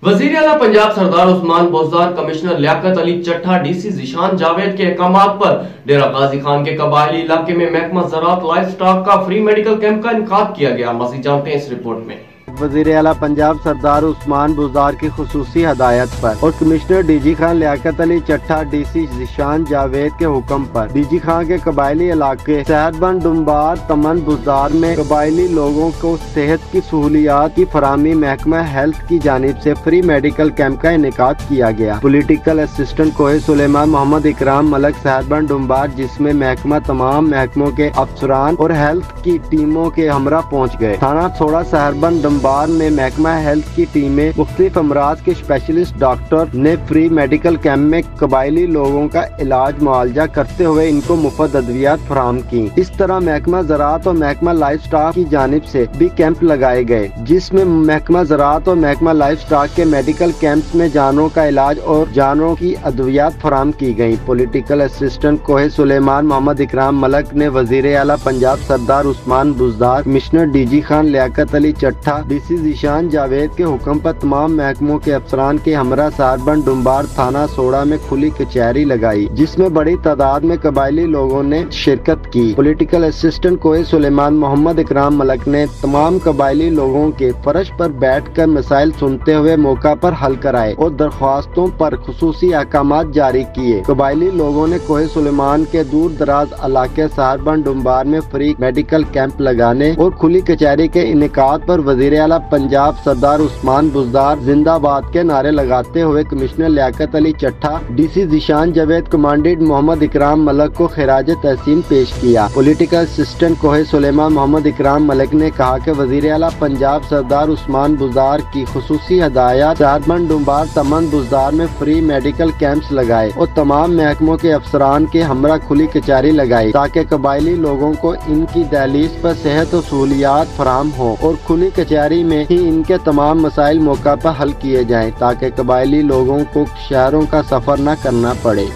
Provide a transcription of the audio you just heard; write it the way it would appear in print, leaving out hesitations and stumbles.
वजीर आला Punjab Sardar Usman Buzdar, commissioner Liaquat Ali Chattha, DC Zeeshan Javed के अहकामात पर डेरा गाजी खान के कबायली इलाके में महकमा ज़राअत लाइफ स्टॉक का फ्री मेडिकल कैंप का इनेकाद किया गया। मज़ीद जानते हैं इस रिपोर्ट में। वज़ीर आला पंजाब सरदार उस्मान बुज़दार की खुसूसी हदायत पर और commissioner DG Khan Liaquat Ali Chattha, DC Zeeshan Javed के हुक्म पर डीजी खान के कबायली इलाके सहरबंद, डुम्बार, तमन, बुज़दार में कबायली लोगों को सेहत की सहूलियात की फराहमी महकमा हेल्थ की जानिब से फ्री मेडिकल कैंप का इनेकाद किया गया। पोलिटिकल असिस्टेंट कोहे सुलेमान मोहम्मद इकराम मलक सहरबंद, डुम्बार, जिसमें महकमा तमाम महकमों के अफसरान और हेल्थ की टीमों के हमरा पहुँच गए। थाना थोड़ा सहरबंद डुम्बार में महकमा हेल्थ की टीमें मुख्तलिफ अमराज के स्पेशलिस्ट डॉक्टर ने फ्री मेडिकल कैंप में कबायली लोगों का इलाज मुआवजा करते हुए इनको मुफ्त अद्वियात फराहम की। इस तरह महकमा ज़राअत और महकमा लाइफ स्टॉक की जानिब से भी कैंप लगाए गए, जिसमें महकमा ज़राअत और महकमा लाइफ स्टॉक के मेडिकल कैंप्स में जानवरों का इलाज और जानवरों की अद्वियात फराहम की गयी। पोलिटिकल असिस्टेंट कोहे सुलेमान मोहम्मद इकराम मलक ने वज़ीर आला Punjab Sardar Usman Buzdar, commissioner DG Khan Liaquat Ali Chattha, DC Zeeshan Javed के हुक्म पर तमाम महकमों के अफसरान के हमरा सहरबंद, डुम्बार, थाना सोड़ा में खुली कचहरी लगाई, जिसमें बड़ी तादाद में कबायली लोगों ने शिरकत की। पॉलिटिकल असिस्टेंट कोहे सुलेमान मोहम्मद इकराम मलक ने तमाम कबायली लोगों के फर्श पर बैठ कर मसाइल सुनते हुए मौका पर हल कराए और दरख्वास्तों पर खुसूसी अहकामात जारी किए। कबायली लोगों ने कोहे सुलेमान के दूर दराज इलाके सहरबंद, डुम्बार में फ्री मेडिकल कैंप लगाने और खुली कचहरी के इनेकाद पर वज़ीर आला पंजाब सरदार उस्मान बुज़दार जिंदाबाद के नारे लगाते हुए commissioner Liaquat Ali Chattha, DC Zeeshan Javed, commandant Mohammad Ikram Malik को खिराज तहसीन पेश किया। पॉलिटिकल असिस्टेंट कोहे सुलेमान मोहम्मद इकराम मलक ने कहा कि वज़ीर आला पंजाब सरदार उस्मान बुज़दार की खुसूसी हदायत सहरबंद, डुम्बार, तमन, बुज़दार में फ्री मेडिकल कैंप्स लगाए और तमाम महकमों के अफसरान के हमरा खुली कचहरी लगाई, ताकि कबायली लोगों को इनकी दहलीज पर सेहत और सहूलियात फराहम हो और खुली कचहरी में ही इनके तमाम मसाइल मौका पर हल किए जाएं, ताकि कबायली लोगों को शहरों का सफर न करना पड़े।